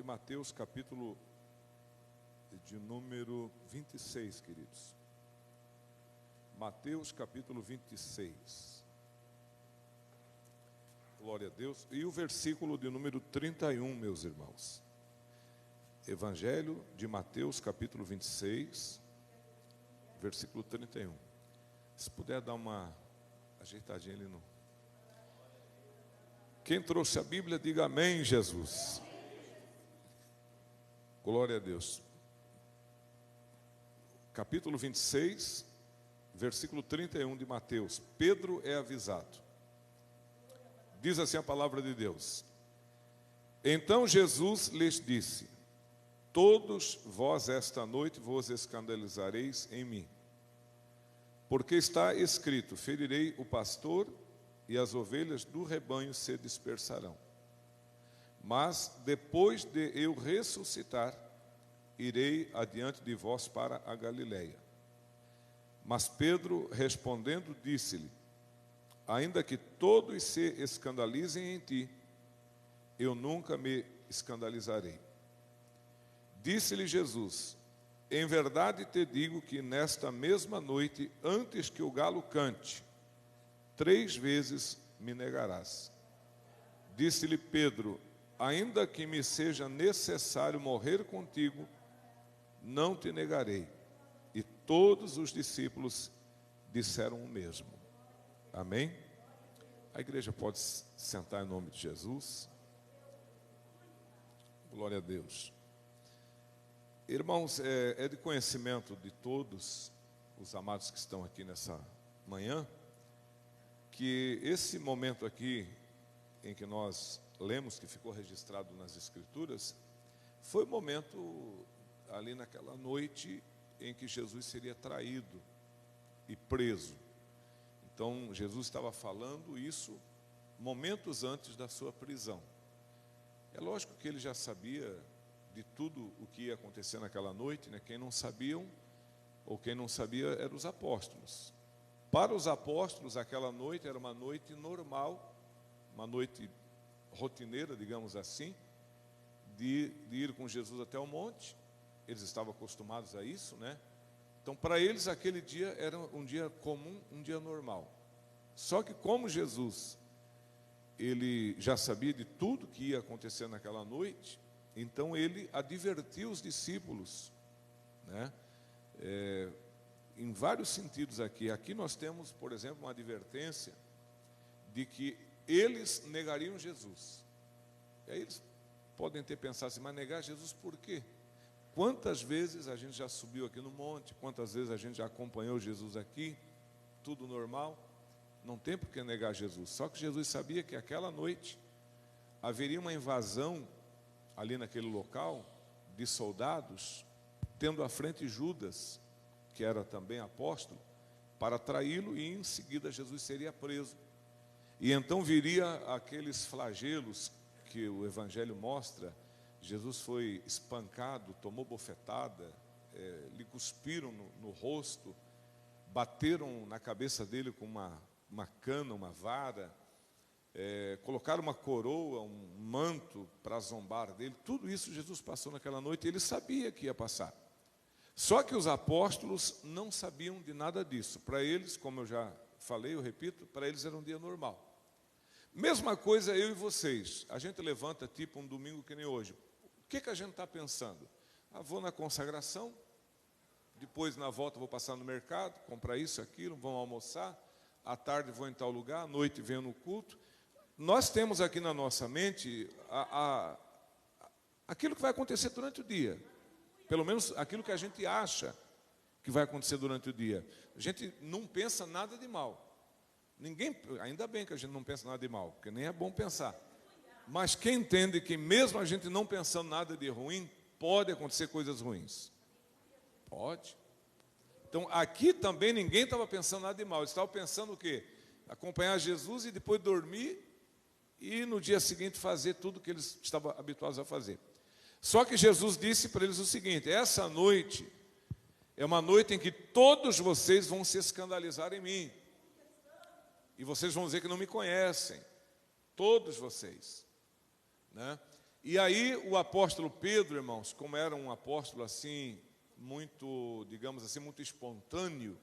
Mateus, capítulo de número 26, queridos. Mateus, capítulo 26. Glória a Deus. E o versículo de número 31, meus irmãos. Evangelho de Mateus, capítulo 26, versículo 31. Se puder dar uma ajeitadinha ali no... Quem trouxe a Bíblia, diga amém, Jesus. Glória a Deus. Capítulo 26, versículo 31 de Mateus. Pedro é avisado. Diz assim a palavra de Deus. Então Jesus lhes disse: todos vós esta noite vos escandalizareis em mim. Porque está escrito: ferirei o pastor e as ovelhas do rebanho se dispersarão. Mas depois de eu ressuscitar, irei adiante de vós para a Galileia. Mas Pedro, respondendo, disse-lhe: ainda que todos se escandalizem em ti, eu nunca me escandalizarei. Disse-lhe Jesus: em verdade te digo que nesta mesma noite, antes que o galo cante, 3 vezes me negarás. Disse-lhe Pedro: ainda que me seja necessário morrer contigo, não te negarei. E todos os discípulos disseram o mesmo. Amém? A igreja pode sentar em nome de Jesus. Glória a Deus. Irmãos, é de conhecimento de todos os amados que estão aqui nessa manhã, que esse momento aqui, em que nós lemos, que ficou registrado nas Escrituras, foi o momento ali naquela noite em que Jesus seria traído e preso. Então, Jesus estava falando isso momentos antes da sua prisão. É lógico que ele já sabia de tudo o que ia acontecer naquela noite, né? Quem não sabiam, ou quem não sabia, eram os apóstolos. Para os apóstolos, aquela noite era uma noite normal, uma noite rotineira, digamos assim, de ir com Jesus até o monte. Eles estavam acostumados a isso, né? Então, para eles, aquele dia era um dia comum, um dia normal. Só que como Jesus, ele já sabia de tudo que ia acontecer naquela noite, então ele advertiu os discípulos, né? Em vários sentidos aqui. Aqui nós temos, por exemplo, uma advertência de que eles negariam Jesus. E aí eles podem ter pensado assim: mas negar Jesus por quê? Quantas vezes a gente já subiu aqui no monte, quantas vezes a gente já acompanhou Jesus aqui, tudo normal, não tem por que negar Jesus. Só que Jesus sabia que aquela noite haveria uma invasão ali naquele local de soldados, tendo à frente Judas, que era também apóstolo, para traí-lo, e em seguida Jesus seria preso. E então viria aqueles flagelos que o Evangelho mostra. Jesus foi espancado, tomou bofetada, lhe cuspiram no rosto, bateram na cabeça dele com uma cana, uma vara, colocaram uma coroa, um manto para zombar dele. Tudo isso Jesus passou naquela noite, e ele sabia que ia passar. Só que os apóstolos não sabiam de nada disso. Para eles, como eu já falei, eu repito, para eles era um dia normal. Mesma coisa eu e vocês. A gente levanta tipo um domingo que nem hoje. O que a gente está pensando? Vou na consagração, depois na volta vou passar no mercado, comprar isso, aquilo, vamos almoçar, à tarde vou em tal lugar, à noite venho no culto. Nós temos aqui na nossa mente aquilo que vai acontecer durante o dia. Pelo menos aquilo que a gente acha que vai acontecer durante o dia. A gente não pensa nada de mal. Ainda bem que a gente não pensa nada de mal, porque nem é bom pensar. Mas quem entende que mesmo a gente não pensando nada de ruim, pode acontecer coisas ruins? Pode. Então aqui também ninguém estava pensando nada de mal. Eles estavam pensando o quê? Acompanhar Jesus e depois dormir e no dia seguinte fazer tudo que eles estavam habituados a fazer. Só que Jesus disse para eles o seguinte: essa noite é uma noite em que todos vocês vão se escandalizar em mim. E vocês vão dizer que não me conhecem. Todos vocês, né? E aí o apóstolo Pedro, irmãos, como era um apóstolo assim, muito, digamos assim, muito espontâneo,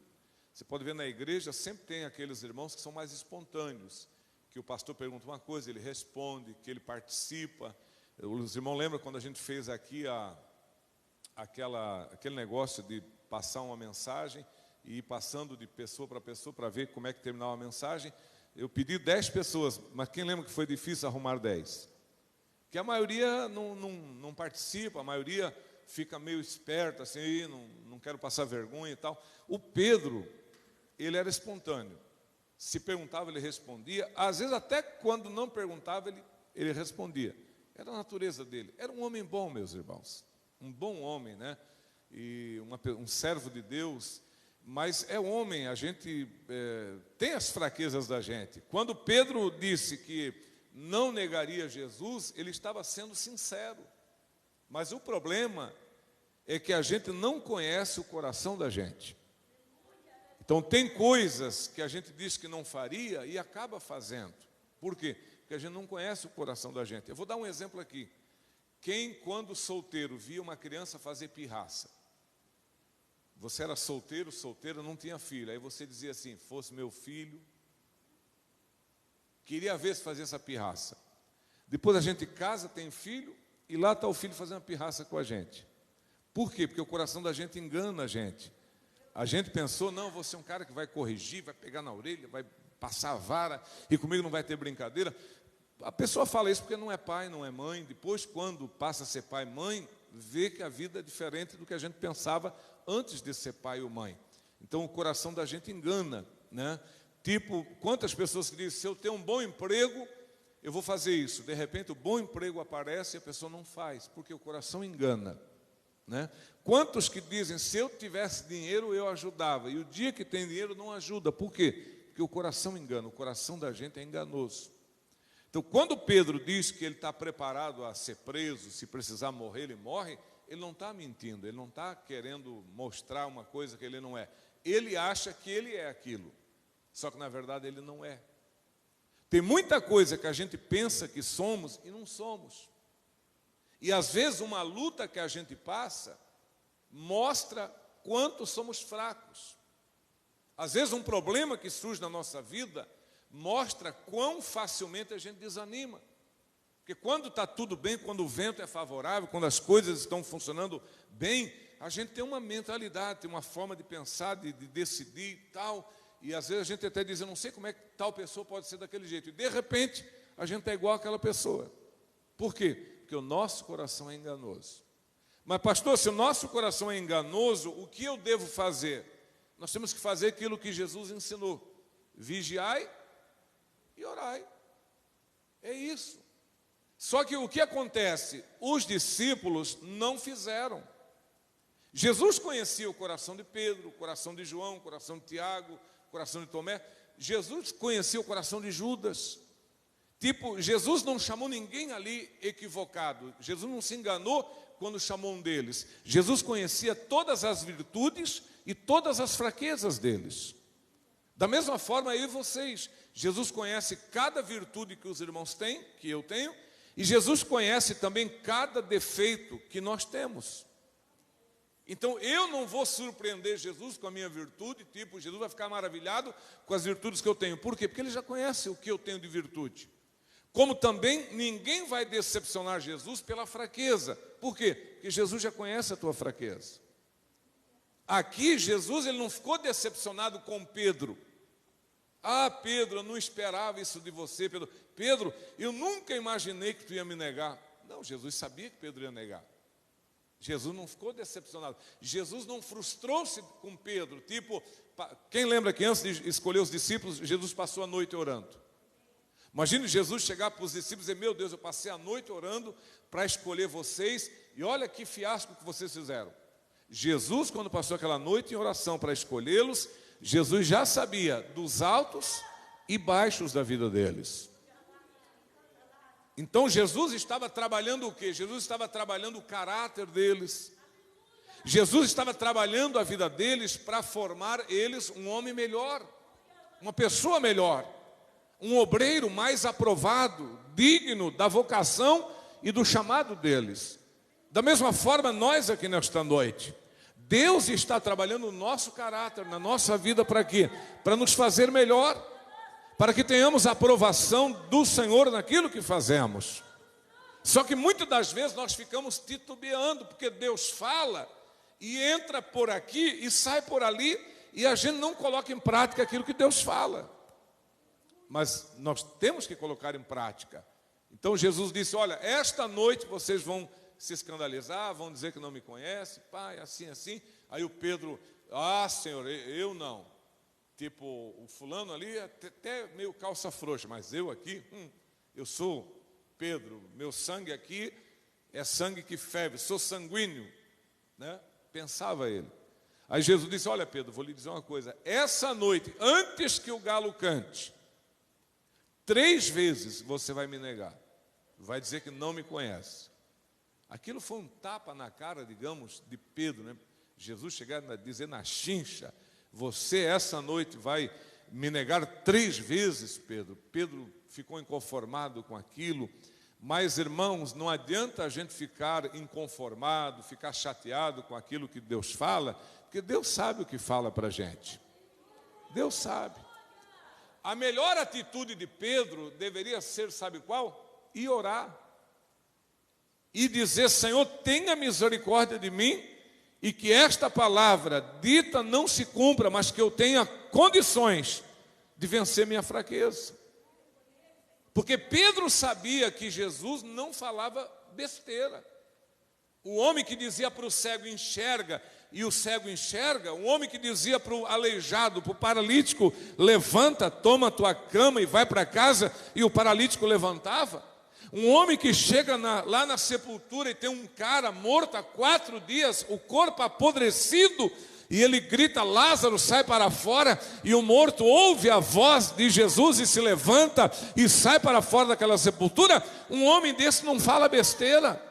você pode ver na igreja, sempre tem aqueles irmãos que são mais espontâneos, que o pastor pergunta uma coisa, ele responde, que ele participa. Os irmãos lembram quando a gente fez aqui aquele negócio de passar uma mensagem e ir passando de pessoa para ver como é que terminava a mensagem? Eu pedi 10 pessoas, mas quem lembra que foi difícil arrumar 10? Porque a maioria não participa, a maioria fica meio esperta, assim, não quero passar vergonha e tal. O Pedro, ele era espontâneo. Se perguntava, ele respondia. Às vezes, até quando não perguntava, ele respondia. Era a natureza dele. Era um homem bom, meus irmãos. Um bom homem, né? E um servo de Deus. Mas é homem, a gente tem as fraquezas da gente. Quando Pedro disse que não negaria Jesus, ele estava sendo sincero. Mas o problema é que a gente não conhece o coração da gente. Então tem coisas que a gente diz que não faria e acaba fazendo. Por quê? Porque a gente não conhece o coração da gente. Eu vou dar um exemplo aqui. Quem, quando solteiro, via uma criança fazer pirraça? Você era solteiro, não tinha filho. Aí você dizia assim, fosse meu filho, queria ver se fazia essa pirraça. Depois a gente casa, tem filho, e lá está o filho fazendo uma pirraça com a gente. Por quê? Porque o coração da gente engana a gente. A gente pensou, não, vou ser um cara que vai corrigir, vai pegar na orelha, vai passar a vara, e comigo não vai ter brincadeira. A pessoa fala isso porque não é pai, não é mãe. Depois, quando passa a ser pai e mãe, vê que a vida é diferente do que a gente pensava antes de ser pai ou mãe. Então, o coração da gente engana, né? Tipo, quantas pessoas que dizem, se eu tenho um bom emprego, eu vou fazer isso. De repente, o bom emprego aparece e a pessoa não faz, porque o coração engana, né? Quantos que dizem, se eu tivesse dinheiro, eu ajudava. E o dia que tem dinheiro, não ajuda. Por quê? Porque o coração engana, o coração da gente é enganoso. Então, quando Pedro diz que ele está preparado a ser preso, se precisar morrer, ele morre, ele não está mentindo, ele não está querendo mostrar uma coisa que ele não é. Ele acha que ele é aquilo, só que na verdade ele não é. Tem muita coisa que a gente pensa que somos e não somos. E às vezes uma luta que a gente passa mostra quanto somos fracos. Às vezes um problema que surge na nossa vida mostra quão facilmente a gente desanima. Porque quando está tudo bem, quando o vento é favorável, quando as coisas estão funcionando bem, a gente tem uma mentalidade, tem uma forma de pensar, de decidir e tal. E às vezes a gente até diz, eu não sei como é que tal pessoa pode ser daquele jeito. E de repente, a gente é igual àquela pessoa. Por quê? Porque o nosso coração é enganoso. Mas pastor, se o nosso coração é enganoso, o que eu devo fazer? Nós temos que fazer aquilo que Jesus ensinou. Vigiai e orai. É isso. Só que o que acontece? Os discípulos não fizeram. Jesus conhecia o coração de Pedro, o coração de João, o coração de Tiago, o coração de Tomé. Jesus conhecia o coração de Judas. Tipo, Jesus não chamou ninguém ali equivocado. Jesus não se enganou quando chamou um deles. Jesus conhecia todas as virtudes e todas as fraquezas deles. Da mesma forma, eu e vocês. Jesus conhece cada virtude que os irmãos têm, que eu tenho, e Jesus conhece também cada defeito que nós temos. Então, eu não vou surpreender Jesus com a minha virtude, tipo, Jesus vai ficar maravilhado com as virtudes que eu tenho. Por quê? Porque ele já conhece o que eu tenho de virtude. Como também ninguém vai decepcionar Jesus pela fraqueza. Por quê? Porque Jesus já conhece a tua fraqueza. Aqui, Jesus ele não ficou decepcionado com Pedro. Ah, Pedro, eu não esperava isso de você, Pedro. Pedro, eu nunca imaginei que tu ia me negar. Não, Jesus sabia que Pedro ia negar. Jesus não ficou decepcionado. Jesus não frustrou-se com Pedro. Tipo, quem lembra que antes de escolher os discípulos, Jesus passou a noite orando? Imagine Jesus chegar para os discípulos e dizer, meu Deus, eu passei a noite orando para escolher vocês, e olha que fiasco que vocês fizeram. Jesus, quando passou aquela noite em oração para escolhê-los, Jesus já sabia dos altos e baixos da vida deles. Então Jesus estava trabalhando o quê? Jesus estava trabalhando o caráter deles. Jesus estava trabalhando a vida deles para formar eles um homem melhor, uma pessoa melhor, um obreiro mais aprovado, digno da vocação e do chamado deles. Da mesma forma, nós aqui nesta noite, Deus está trabalhando no nosso caráter, na nossa vida, para quê? Para nos fazer melhor, para que tenhamos a aprovação do Senhor naquilo que fazemos. Só que muitas das vezes nós ficamos titubeando, porque Deus fala e entra por aqui e sai por ali, e a gente não coloca em prática aquilo que Deus fala. Mas nós temos que colocar em prática. Então Jesus disse, olha, esta noite vocês vão se escandalizar, vão dizer que não me conhecem, pai, assim, assim. Aí o Pedro, Senhor, eu não. Tipo, o fulano ali, até meio calça frouxa, mas eu aqui, eu sou Pedro, meu sangue aqui é sangue que ferve, sou sanguíneo, né? Pensava ele. Aí Jesus disse, olha Pedro, vou lhe dizer uma coisa, essa noite, antes que o galo cante, 3 vezes você vai me negar, vai dizer que não me conhece. Aquilo foi um tapa na cara, digamos, de Pedro, né? Jesus chegar a dizer na chincha, você essa noite vai me negar 3 vezes, Pedro. Pedro ficou inconformado com aquilo, mas, irmãos, não adianta a gente ficar inconformado, ficar chateado com aquilo que Deus fala, porque Deus sabe o que fala para a gente. Deus sabe. A melhor atitude de Pedro deveria ser, sabe qual? Ir orar. E dizer, Senhor, tenha misericórdia de mim, e que esta palavra dita não se cumpra, mas que eu tenha condições de vencer minha fraqueza. Porque Pedro sabia que Jesus não falava besteira. O homem que dizia para o cego enxerga, e o cego enxerga. O homem que dizia para o aleijado, para o paralítico, levanta, toma a tua cama e vai para casa, e o paralítico levantava. Um homem que chega lá na sepultura e tem um cara morto há 4 dias, o corpo apodrecido, e ele grita, Lázaro, sai para fora, e o morto ouve a voz de Jesus e se levanta e sai para fora daquela sepultura. Um homem desse não fala besteira,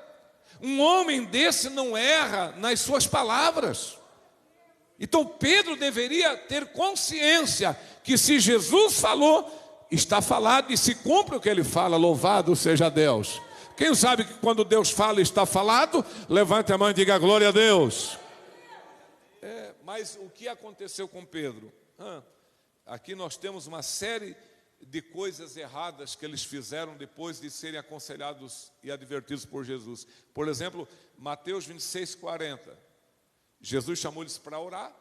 um homem desse não erra nas suas palavras. Então Pedro deveria ter consciência que se Jesus falou, está falado, e se cumpre o que ele fala, louvado seja Deus. Quem sabe que quando Deus fala e está falado, levante a mão e diga glória a Deus. Mas o que aconteceu com Pedro? Aqui nós temos uma série de coisas erradas que eles fizeram depois de serem aconselhados e advertidos por Jesus. Por exemplo, Mateus 26, 40. Jesus chamou eles para orar,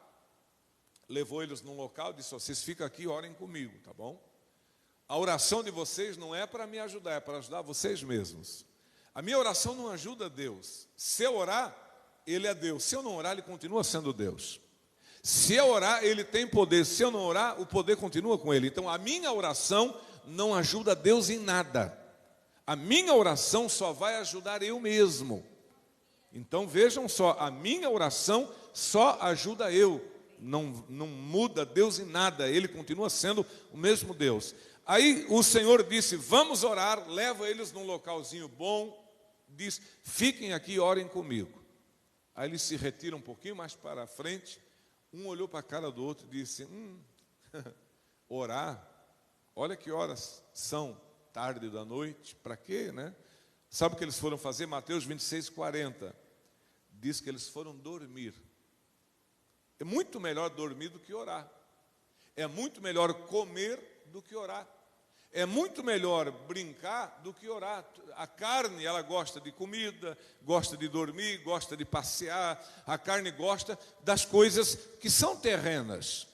levou eles num local e disse, vocês ficam aqui e orem comigo, tá bom? A oração de vocês não é para me ajudar, é para ajudar vocês mesmos. A minha oração não ajuda Deus. Se eu orar, Ele é Deus. Se eu não orar, Ele continua sendo Deus. Se eu orar, Ele tem poder. Se eu não orar, o poder continua com Ele. Então, a minha oração não ajuda Deus em nada. A minha oração só vai ajudar eu mesmo. Então, vejam só, a minha oração só ajuda eu. Não muda Deus em nada. Ele continua sendo o mesmo Deus. Aí o Senhor disse, vamos orar, leva eles num localzinho bom, diz, fiquem aqui e orem comigo. Aí eles se retiram um pouquinho mais para frente, um olhou para a cara do outro e disse, orar, olha que horas são, tarde da noite, para quê, né? Sabe o que eles foram fazer? Mateus 26, 40, diz que eles foram dormir. É muito melhor dormir do que orar, é muito melhor comer do que orar. É muito melhor brincar do que orar. A carne, ela gosta de comida, gosta de dormir, gosta de passear. A carne gosta das coisas que são terrenas.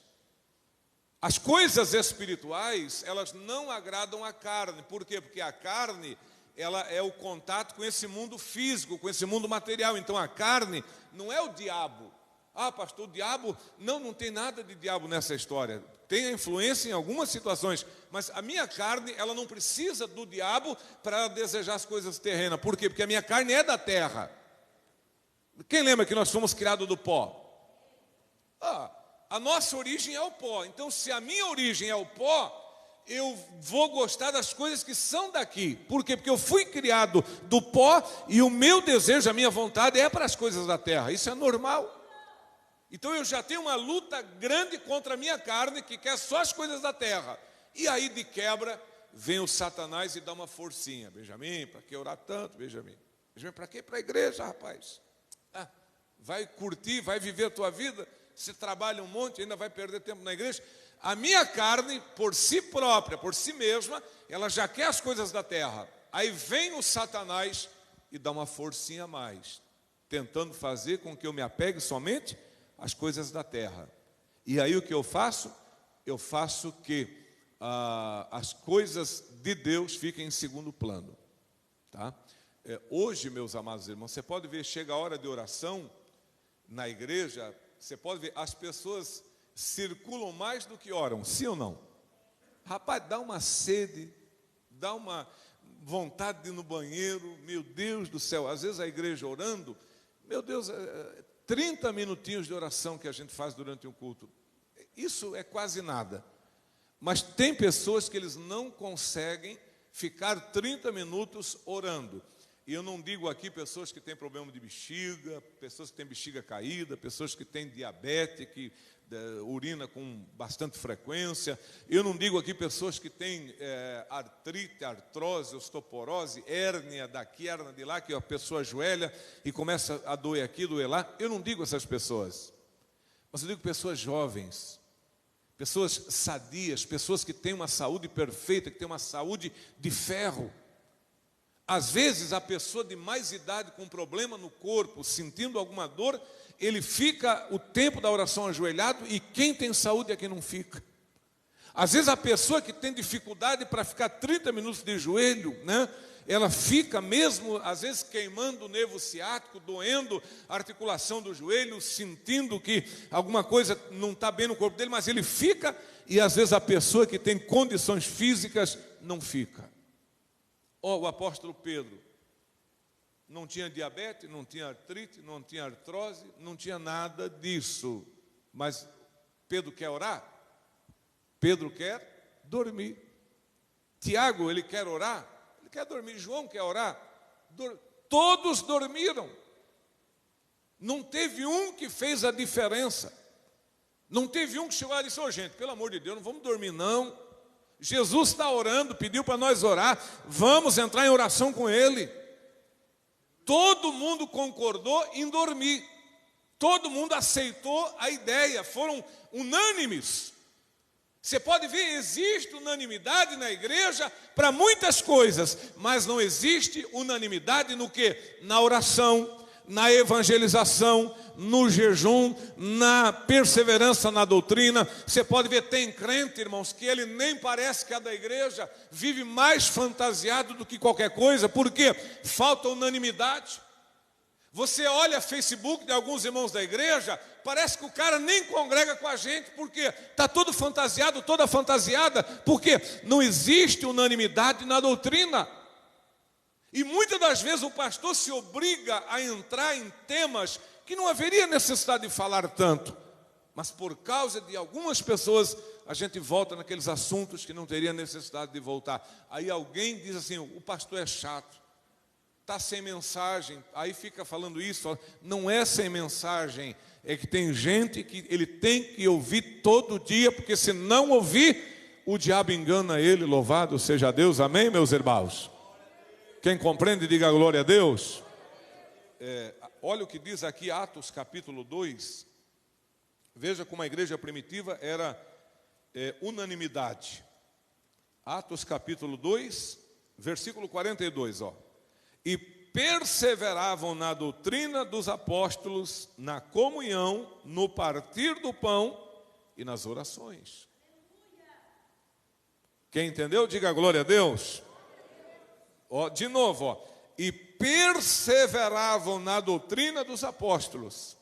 As coisas espirituais, elas não agradam a carne. Por quê? Porque a carne, ela é o contato com esse mundo físico, com esse mundo material. Então a carne não é o diabo. Pastor, o diabo, não tem nada de diabo nessa história. Tem a influência em algumas situações, mas a minha carne, ela não precisa do diabo para desejar as coisas terrenas. Por quê? Porque a minha carne é da terra. Quem lembra que nós fomos criados do pó? A nossa origem é o pó. Então, se a minha origem é o pó, eu vou gostar das coisas que são daqui. Por quê? Porque eu fui criado do pó e o meu desejo, a minha vontade é para as coisas da terra. Isso é normal. Então eu já tenho uma luta grande contra a minha carne, que quer só as coisas da terra. E aí de quebra, vem o Satanás e dá uma forcinha. Benjamin, para que orar tanto, Benjamin? Benjamin, para que ir para a igreja, rapaz? Vai curtir, vai viver a tua vida, você trabalha um monte, ainda vai perder tempo na igreja. A minha carne, por si própria, por si mesma, ela já quer as coisas da terra. Aí vem o Satanás e dá uma forcinha a mais, tentando fazer com que eu me apegue somente às coisas da terra. E aí o que eu faço? Eu faço que as coisas de Deus fiquem em segundo plano. Tá? Hoje, meus amados irmãos, você pode ver, chega a hora de oração na igreja, você pode ver, as pessoas circulam mais do que oram, sim ou não? Rapaz, dá uma sede, dá uma vontade de ir no banheiro, meu Deus do céu, às vezes a igreja orando, meu Deus, 30 minutinhos de oração que a gente faz durante um culto, isso é quase nada, mas tem pessoas que eles não conseguem ficar 30 minutos orando. E eu não digo aqui pessoas que têm problema de bexiga, pessoas que têm bexiga caída, pessoas que têm diabetes, que urina com bastante frequência. Eu não digo aqui pessoas que têm artrite, artrose, osteoporose, hérnia daqui, hérnia de lá, que a pessoa ajoelha e começa a doer aqui, doer lá. Eu não digo essas pessoas, mas eu digo pessoas jovens, pessoas sadias, pessoas que têm uma saúde perfeita, que têm uma saúde de ferro. Às vezes a pessoa de mais idade com problema no corpo, sentindo alguma dor, ele fica o tempo da oração ajoelhado, e quem tem saúde é quem não fica. Às vezes a pessoa que tem dificuldade para ficar 30 minutos de joelho, né, ela fica mesmo, às vezes, queimando o nervo ciático, doendo a articulação do joelho, sentindo que alguma coisa não está bem no corpo dele, mas ele fica, e às vezes a pessoa que tem condições físicas não fica. O apóstolo Pedro não tinha diabetes, não tinha artrite, não tinha artrose, não tinha nada disso. Mas Pedro quer orar? Pedro quer dormir. Tiago, ele quer orar? Ele quer dormir. João quer orar? Todos dormiram. Não teve um que fez a diferença. Não teve um que chegou lá e disse: gente, pelo amor de Deus, não vamos dormir não. Jesus está orando, pediu para nós orar, vamos entrar em oração com Ele. Todo mundo concordou em dormir, todo mundo aceitou a ideia, foram unânimes. Você pode ver, existe unanimidade na igreja para muitas coisas, mas não existe unanimidade no quê? Na oração, na evangelização, no jejum, na perseverança na doutrina. Você pode ver, tem crente, irmãos, que ele nem parece que é da igreja, vive mais fantasiado do que qualquer coisa, porque falta unanimidade. Você olha Facebook de alguns irmãos da igreja, parece que o cara nem congrega com a gente, porque está todo fantasiado, toda fantasiada, porque não existe unanimidade na doutrina. E muitas das vezes o pastor se obriga a entrar em temas que não haveria necessidade de falar tanto, mas por causa de algumas pessoas, a gente volta naqueles assuntos que não teria necessidade de voltar. Aí alguém diz assim: o pastor é chato, está sem mensagem, aí fica falando isso. Não é sem mensagem, é que tem gente que ele tem que ouvir todo dia, porque se não ouvir, o diabo engana ele. Louvado seja Deus, amém, meus irmãos? Quem compreende, diga glória a Deus. Olha o que diz aqui Atos capítulo 2, veja como a igreja primitiva era unanimidade. Atos capítulo 2, versículo 42, e perseveravam na doutrina dos apóstolos, na comunhão, no partir do pão e nas orações. Quem entendeu, diga glória a Deus. De novo, e perseveravam na doutrina dos apóstolos.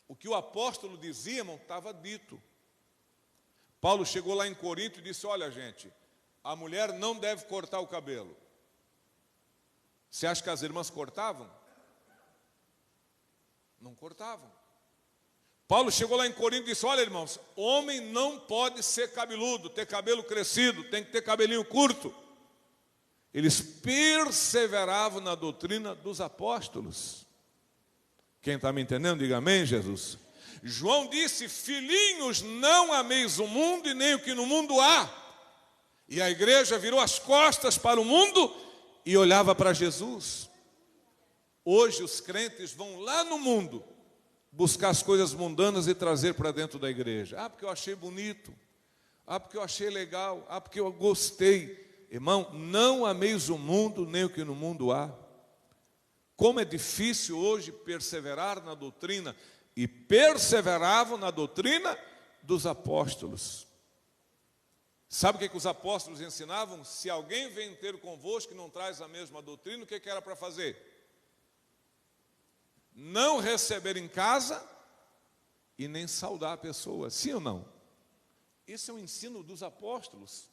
O que o apóstolo dizia, irmão, estava dito. Paulo chegou lá em Corinto e disse: olha, gente, a mulher não deve cortar o cabelo. Você acha que as irmãs cortavam? Não cortavam. Paulo chegou lá em Corinto e disse: olha, irmãos, homem não pode ser cabeludo, ter cabelo crescido, tem que ter cabelinho curto. Eles perseveravam na doutrina dos apóstolos. Quem está me entendendo, diga amém, Jesus. João disse: filhinhos, não ameis o mundo e nem o que no mundo há. E a igreja virou as costas para o mundo e olhava para Jesus. Hoje os crentes vão lá no mundo buscar as coisas mundanas e trazer para dentro da igreja. Ah, porque eu achei bonito. Ah, porque eu achei legal. Ah, porque eu gostei. Irmão, não ameis o mundo, nem o que no mundo há. Como é difícil hoje perseverar na doutrina. E perseveravam na doutrina dos apóstolos. Sabe o que os apóstolos ensinavam? Se alguém vem ter convosco que não traz a mesma doutrina, o que era para fazer? Não receber em casa e nem saudar a pessoa, sim ou não? Isso é o ensino dos apóstolos.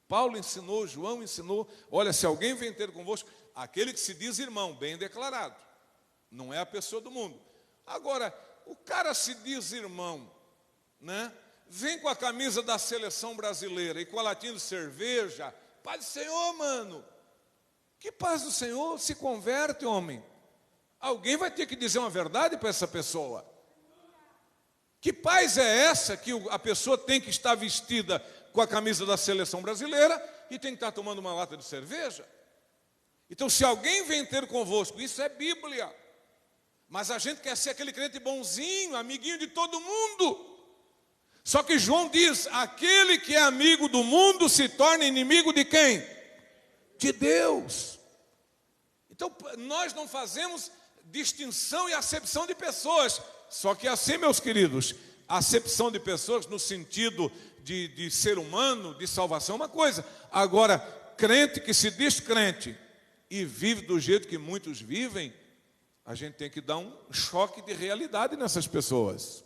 Paulo ensinou, João ensinou. Olha, se alguém vem ter convosco, aquele que se diz irmão, bem declarado, não é a pessoa do mundo. Agora, o cara se diz irmão, né? Vem com a camisa da seleção brasileira e com a latinha de cerveja. Paz do Senhor, mano. Que paz do Senhor? Se converte, homem. Alguém vai ter que dizer uma verdade para essa pessoa. Que paz é essa que a pessoa tem que estar vestida com a camisa da seleção brasileira e tem que estar tomando uma lata de cerveja? Então, se alguém vem ter convosco, isso é Bíblia. Mas a gente quer ser aquele crente bonzinho, amiguinho de todo mundo. Só que João diz, aquele que é amigo do mundo se torna inimigo de quem? De Deus. Então, nós não fazemos distinção e acepção de pessoas. Só que assim, meus queridos, a acepção de pessoas no sentido de ser humano, de salvação, é uma coisa. Agora, crente que se diz crente e vive do jeito que muitos vivem, a gente tem que dar um choque de realidade nessas pessoas.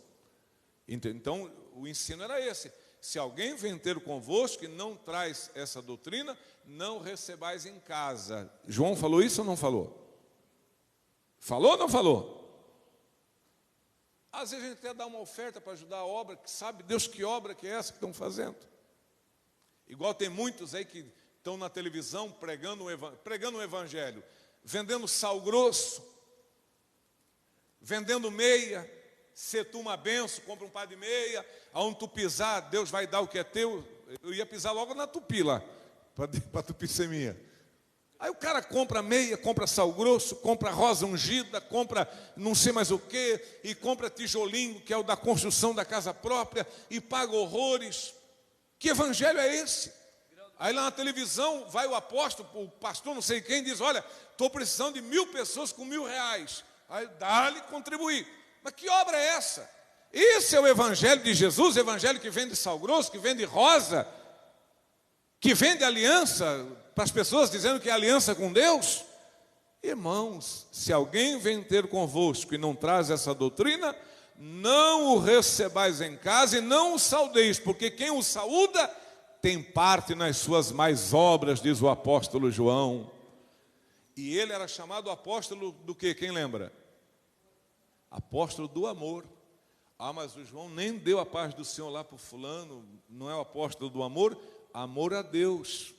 Então, o ensino era esse. Se alguém vem ter convosco e não traz essa doutrina, não recebais em casa. João falou isso ou não falou? Falou ou não falou? Às vezes a gente quer dar uma oferta para ajudar a obra, que sabe Deus que obra que é essa que estão fazendo. Igual tem muitos aí que estão na televisão pregando o evangelho, vendendo sal grosso, vendendo meia. Se tu uma benção, compra um par de meia, aonde tu pisar, Deus vai dar o que é teu. Eu ia pisar logo na tupi lá, para tupi ser minha. Aí o cara compra meia, compra sal grosso, compra rosa ungida, compra não sei mais o que, e compra tijolinho, que é o da construção da casa própria, e paga horrores. Que evangelho é esse? Aí lá na televisão vai o apóstolo, o pastor não sei quem, diz, olha, estou precisando de 1.000 pessoas com R$1.000. Aí dá-lhe contribuir. Mas que obra é essa? Esse é o evangelho de Jesus, o evangelho que vende sal grosso, que vende rosa, que vende aliança para as pessoas dizendo que é aliança com Deus? Irmãos, se alguém vem ter convosco e não traz essa doutrina, não o recebais em casa e não o saudeis, porque quem o saúda tem parte nas suas mais obras, diz o apóstolo João. E ele era chamado apóstolo do quê? Quem lembra? Apóstolo do amor. Ah, mas o João nem deu a paz do Senhor lá para o fulano. Não é o apóstolo do amor? Amor a Deus.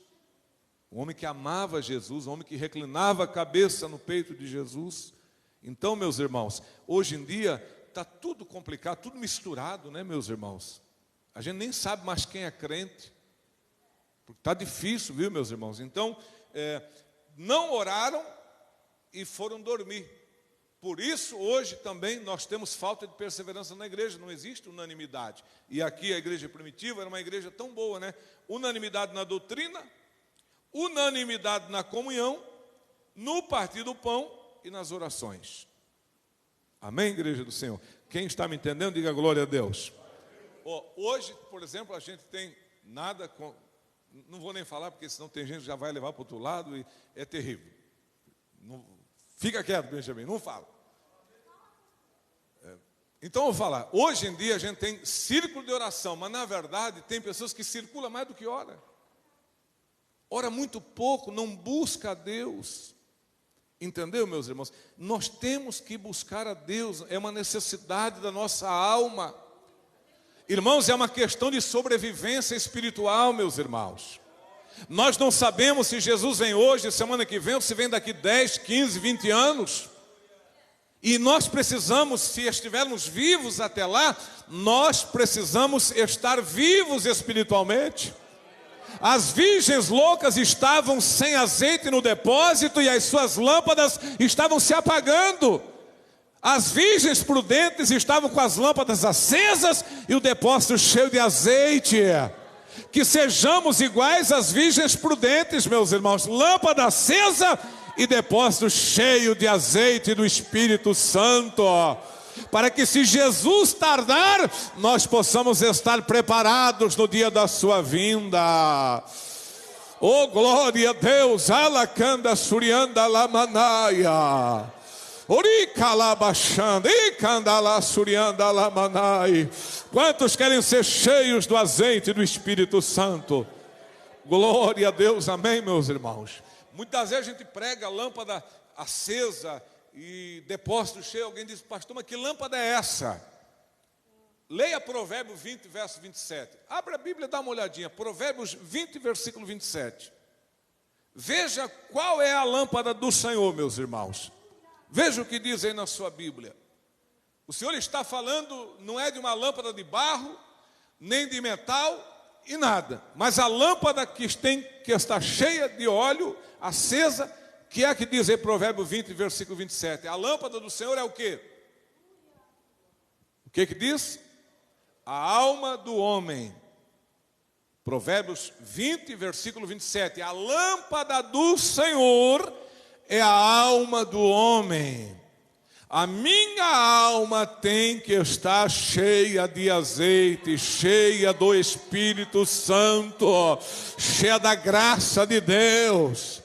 Um homem que amava Jesus, um homem que reclinava a cabeça no peito de Jesus. Então, meus irmãos, hoje em dia está tudo complicado, tudo misturado, né, meus irmãos? A gente nem sabe mais quem é crente. Está difícil, viu, meus irmãos? Então, não oraram e foram dormir. Por isso, hoje também nós temos falta de perseverança na igreja, não existe unanimidade. E aqui a igreja primitiva era uma igreja tão boa, né? Unanimidade na doutrina, unanimidade na comunhão, no partir do pão e nas orações. Amém, igreja do Senhor? Quem está me entendendo, diga glória a Deus. Hoje, por exemplo, a gente tem nada com... Não vou nem falar, porque senão tem gente que já vai levar para o outro lado e é terrível. Não, fica quieto, Benjamin, não fala. Então eu vou falar, hoje em dia a gente tem círculo de oração, mas na verdade tem pessoas que circulam mais do que ora. Ora muito pouco, não busca a Deus. Entendeu, meus irmãos? Nós temos que buscar a Deus, é uma necessidade da nossa alma. Irmãos, é uma questão de sobrevivência espiritual, meus irmãos. Nós não sabemos se Jesus vem hoje, semana que vem, ou se vem daqui 10, 15, 20 anos. E nós precisamos, se estivermos vivos até lá, nós precisamos estar vivos espiritualmente. As virgens loucas estavam sem azeite no depósito e as suas lâmpadas estavam se apagando. As virgens prudentes estavam com as lâmpadas acesas e o depósito cheio de azeite. Que sejamos iguais às virgens prudentes, meus irmãos, lâmpada acesa e depósito cheio de azeite do Espírito Santo, para que, se Jesus tardar, nós possamos estar preparados no dia da sua vinda. Oh, glória a Deus! Alacanda surianda lamanaia, oricalabachanda e candala surianda lamanai. Quantos querem ser cheios do azeite do Espírito Santo? Glória a Deus, amém, meus irmãos. Muitas vezes a gente prega lâmpada acesa e depósito cheio. Alguém diz: pastor, mas que lâmpada é essa? Leia Provérbios 20, verso 27. Abra a Bíblia e dá uma olhadinha. Provérbios 20, versículo 27. Veja qual é a lâmpada do Senhor, meus irmãos. Veja o que diz aí na sua Bíblia. O Senhor está falando, não é de uma lâmpada de barro, nem de metal e nada, mas a lâmpada que está cheia de óleo, acesa, que é a que diz aí Provérbio 20, versículo 27. A lâmpada do Senhor é o quê? O que diz? A alma do homem. Provérbios 20, versículo 27. A lâmpada do Senhor é a alma do homem. A minha alma tem que estar cheia de azeite, cheia do Espírito Santo, cheia da graça de Deus.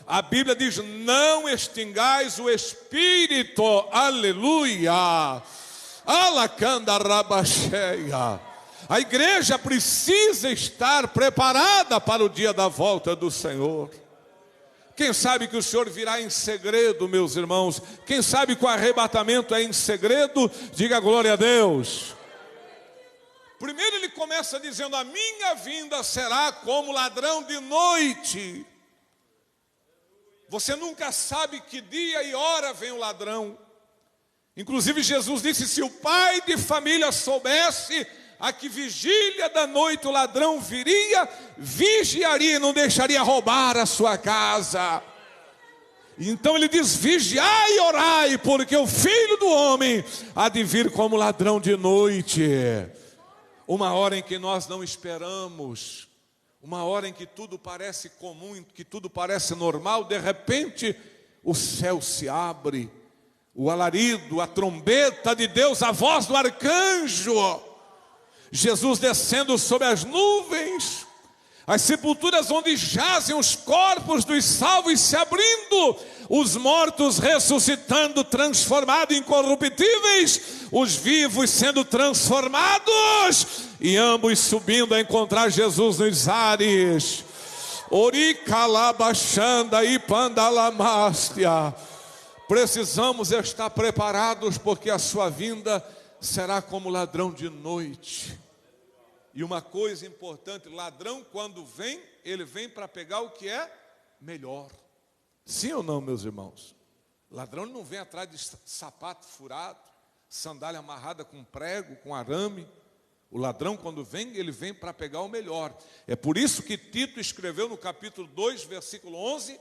A Bíblia diz: não extingais o Espírito, aleluia. Alacanda rabacheia. A igreja precisa estar preparada para o dia da volta do Senhor. Quem sabe que o Senhor virá em segredo, meus irmãos? Quem sabe que o arrebatamento é em segredo? Diga glória a Deus. Primeiro ele começa dizendo: a minha vinda será como ladrão de noite. Você nunca sabe que dia e hora vem o ladrão. Inclusive Jesus disse: se o pai de família soubesse a que vigília da noite o ladrão viria, vigiaria e não deixaria roubar a sua casa. Então ele diz: vigiai e orai, porque o Filho do Homem há de vir como ladrão de noite. Uma hora em que nós não esperamos, uma hora em que tudo parece comum, que tudo parece normal, de repente o céu se abre, o alarido, a trombeta de Deus, a voz do arcanjo, Jesus descendo sobre as nuvens, as sepulturas onde jazem os corpos dos salvos se abrindo, os mortos ressuscitando, transformados em incorruptíveis, os vivos sendo transformados, e ambos subindo a encontrar Jesus nos ares. Oricalabachanda e pandalamastia. Precisamos estar preparados, porque a sua vinda será como ladrão de noite. E uma coisa importante: ladrão, quando vem, ele vem para pegar o que é melhor. Sim ou não, meus irmãos? Ladrão não vem atrás de sapato furado, sandália amarrada com prego, com arame. O ladrão, quando vem, ele vem para pegar o melhor. É por isso que Tito escreveu no capítulo 2, versículo 11,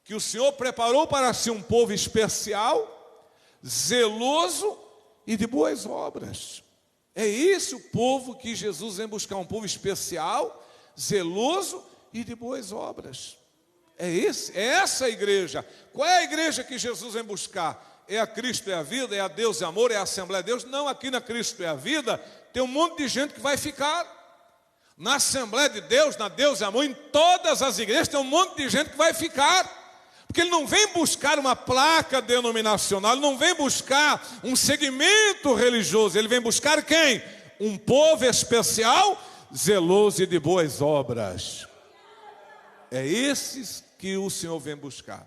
que o Senhor preparou para si um povo especial, zeloso e de boas obras. É esse o povo que Jesus vem buscar, um povo especial, zeloso e de boas obras. É essa a igreja. Qual é a igreja que Jesus vem buscar? É a Cristo é a vida, é a Deus é amor, é a Assembleia de Deus? Não, aqui na Cristo é a vida tem um monte de gente que vai ficar. Na Assembleia de Deus, na Deus é amor, em todas as igrejas tem um monte de gente que vai ficar. Porque ele não vem buscar uma placa denominacional, ele não vem buscar um segmento religioso, ele vem buscar quem? Um povo especial, zeloso e de boas obras. É esses que o Senhor vem buscar.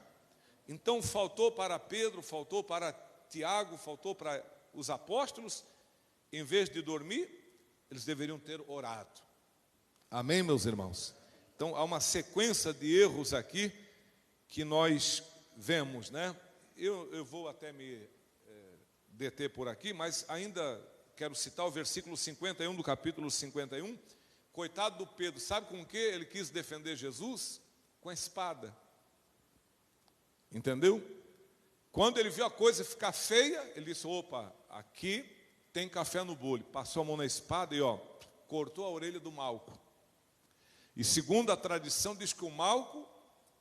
Então faltou para Pedro, faltou para Tiago, faltou para os apóstolos, em vez de dormir, eles deveriam ter orado. Amém, meus irmãos? Então há uma sequência de erros aqui que nós vemos, né? Eu vou até me deter por aqui, mas ainda quero citar o versículo 51 do capítulo 51, Coitado do Pedro, sabe com o que ele quis defender Jesus? Com a espada. Entendeu? Quando ele viu a coisa ficar feia, ele disse, opa, aqui tem café no bule. Passou a mão na espada e cortou a orelha do Malco. E segundo a tradição, diz que o Malco,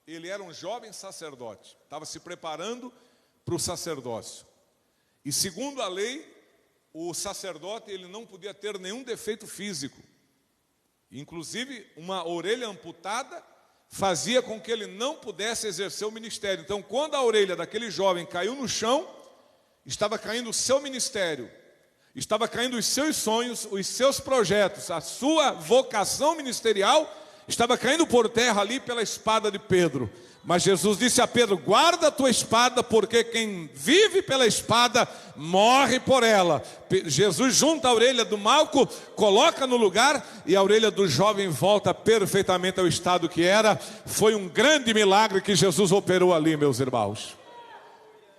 ele era um jovem sacerdote. Estava se preparando para o sacerdócio. E segundo a lei, o sacerdote ele não podia ter nenhum defeito físico. Inclusive, uma orelha amputada fazia com que ele não pudesse exercer o ministério. Então, quando a orelha daquele jovem caiu no chão, estava caindo o seu ministério, estava caindo os seus sonhos, os seus projetos, a sua vocação ministerial estava caindo por terra ali pela espada de Pedro. Mas Jesus disse a Pedro, guarda a tua espada, porque quem vive pela espada, morre por ela. Jesus junta a orelha do Malco, coloca no lugar, e a orelha do jovem volta perfeitamente ao estado que era. Foi um grande milagre que Jesus operou ali, meus irmãos.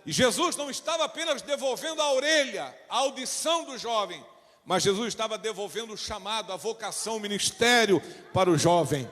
E Jesus não estava apenas devolvendo a orelha, a audição do jovem, mas Jesus estava devolvendo o chamado, a vocação, o ministério para o jovem.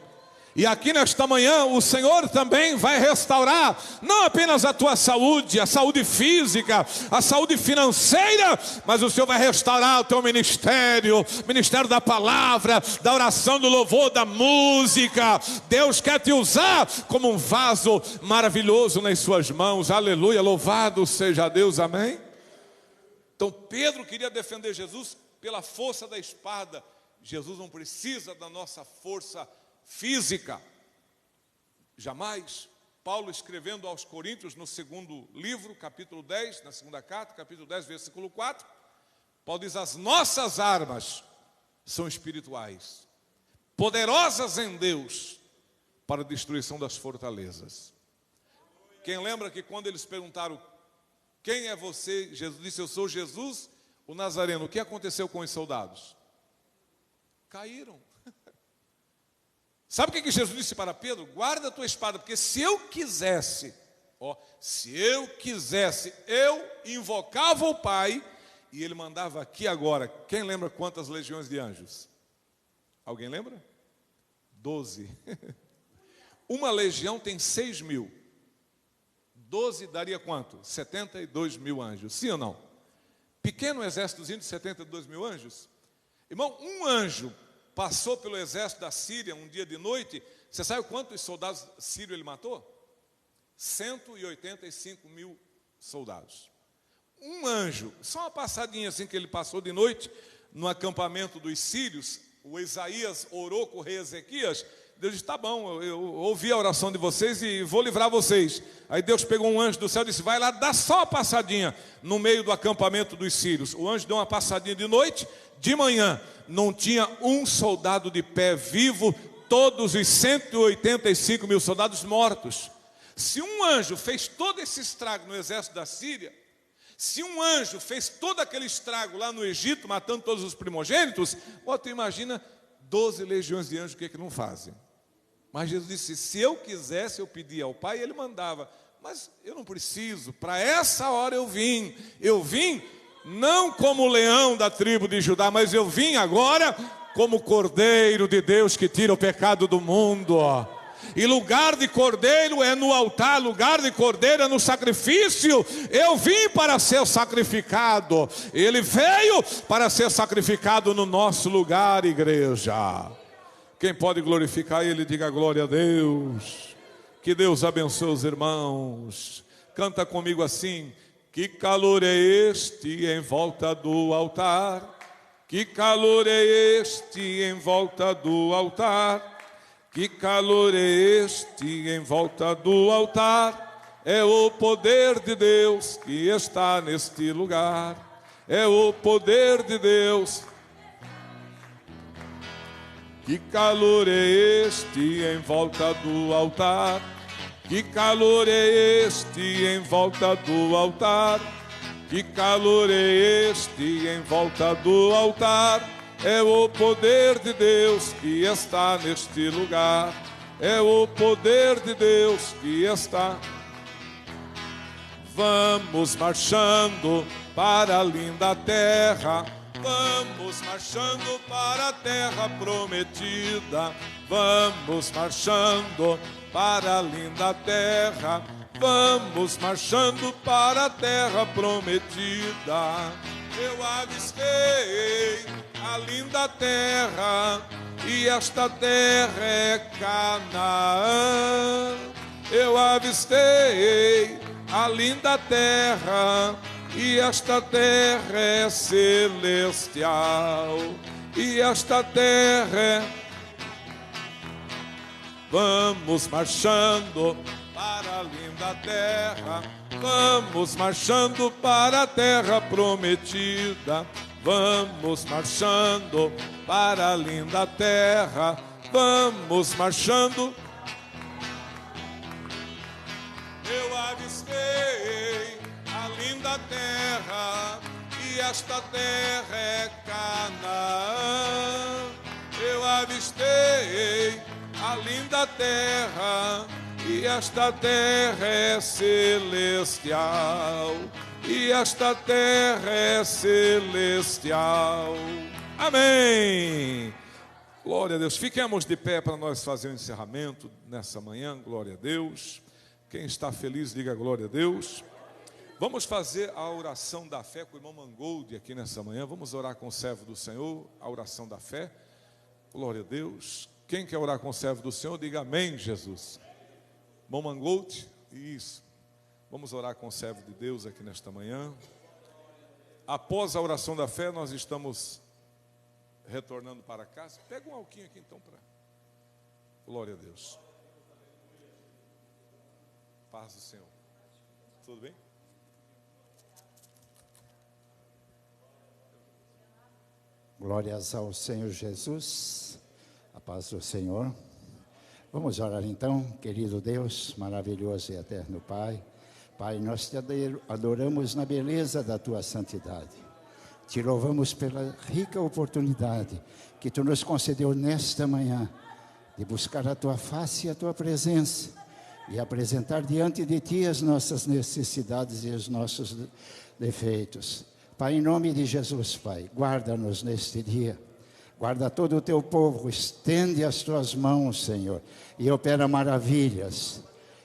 E aqui nesta manhã o Senhor também vai restaurar não apenas a tua saúde, a saúde física, a saúde financeira, mas o Senhor vai restaurar o teu ministério, ministério da palavra, da oração, do louvor, da música. Deus quer te usar como um vaso maravilhoso nas suas mãos. Aleluia, louvado seja Deus, amém? Então Pedro queria defender Jesus pela força da espada. Jesus não precisa da nossa força física. Jamais. Paulo escrevendo aos Coríntios no segundo livro, capítulo 10, na segunda carta, capítulo 10, versículo 4, Paulo diz, as nossas armas são espirituais, poderosas em Deus para a destruição das fortalezas. Quem lembra que quando eles perguntaram, quem é você? Jesus disse, eu sou Jesus, o Nazareno. O que aconteceu com os soldados? Caíram. Sabe o que Jesus disse para Pedro? Guarda a tua espada, porque se eu quisesse, eu invocava o Pai, e Ele mandava aqui agora. Quem lembra quantas legiões de anjos? Alguém lembra? 12. Uma legião tem 6.000. 12 daria quanto? 72.000 anjos, sim ou não? Pequeno exércitozinho de 72.000 anjos? Irmão, um anjo passou pelo exército da Síria um dia de noite. Você sabe quantos soldados sírios ele matou? 185.000 soldados. Um anjo, só uma passadinha assim que ele passou de noite no acampamento dos sírios. O Isaías orou com o rei Ezequias. Deus disse, tá bom, eu ouvi a oração de vocês e vou livrar vocês. Aí Deus pegou um anjo do céu e disse, vai lá, dá só uma passadinha no meio do acampamento dos sírios. O anjo deu uma passadinha de noite, de manhã não tinha um soldado de pé vivo, todos os 185.000 soldados mortos. Se um anjo fez todo esse estrago no exército da Síria, se um anjo fez todo aquele estrago lá no Egito, matando todos os primogênitos, tu imagina 12 legiões de anjos, o que é que não fazem? Mas Jesus disse, se eu quisesse, eu pedia ao Pai, e Ele mandava. Mas eu não preciso, para essa hora eu vim não como leão da tribo de Judá, mas eu vim agora como Cordeiro de Deus que tira o pecado do mundo. E lugar de cordeiro é no altar, lugar de cordeiro é no sacrifício. Eu vim para ser sacrificado, Ele veio para ser sacrificado no nosso lugar, igreja. Quem pode glorificar Ele, diga glória a Deus. Que Deus abençoe os irmãos. Canta comigo assim: que calor é este em volta do altar? Que calor é este em volta do altar? Que calor é este em volta do altar? É o poder de Deus que está neste lugar. É o poder de Deus. Que calor é este em volta do altar? Que calor é este em volta do altar? Que calor é este em volta do altar? É o poder de Deus que está neste lugar. É o poder de Deus que está. Vamos marchando para a linda terra, Vamos marchando para a terra prometida. Vamos marchando para a linda terra. Vamos marchando para a terra prometida. Eu avistei a linda terra, e esta terra é Canaã. Eu avistei a linda terra, e esta terra é celestial. E esta terra é... Vamos marchando para a linda terra. Vamos marchando para a terra prometida. Vamos marchando para a linda terra. Vamos marchando. Eu avistei a linda terra, e esta terra é Canaã. Eu avistei a linda terra, e esta terra é celestial. E esta terra é celestial. Amém. Glória a Deus. Fiquemos de pé para nós fazer o encerramento nessa manhã. Glória a Deus. Quem está feliz, diga glória a Deus. Vamos fazer a oração da fé com o irmão Mangold aqui nessa manhã. Vamos orar com o servo do Senhor, a oração da fé. Glória a Deus. Quem quer orar com o servo do Senhor, diga amém, Jesus. Irmão Mangold, isso. Vamos orar com o servo de Deus aqui nesta manhã. Após a oração da fé, nós estamos retornando para casa. Pega um alquinho aqui então para... Glória a Deus. Paz do Senhor. Tudo bem? Glórias ao Senhor Jesus. A paz do Senhor. Vamos orar então, querido Deus, maravilhoso e eterno Pai. Pai, nós te adoramos na beleza da tua santidade. Te louvamos pela rica oportunidade que tu nos concedeu nesta manhã de buscar a tua face e a tua presença e apresentar diante de ti as nossas necessidades e os nossos defeitos. Pai, em nome de Jesus, Pai, guarda-nos neste dia. Guarda todo o teu povo, estende as tuas mãos, Senhor, e opera maravilhas.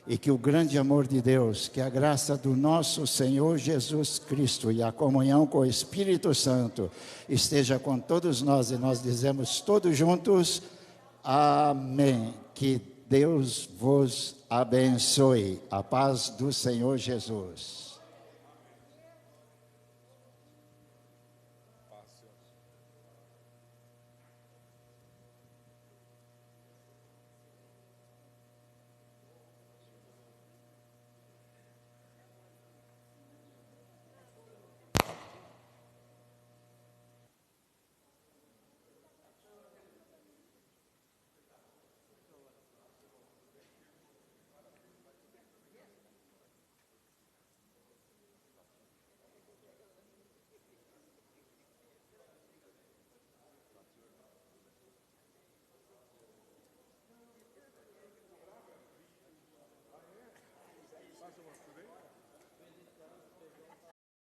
E que o grande amor de Deus, que a graça do nosso Senhor Jesus Cristo e a comunhão com o Espírito Santo esteja com todos nós. E nós dizemos todos juntos, amém. Que Deus vos abençoe. A paz do Senhor Jesus.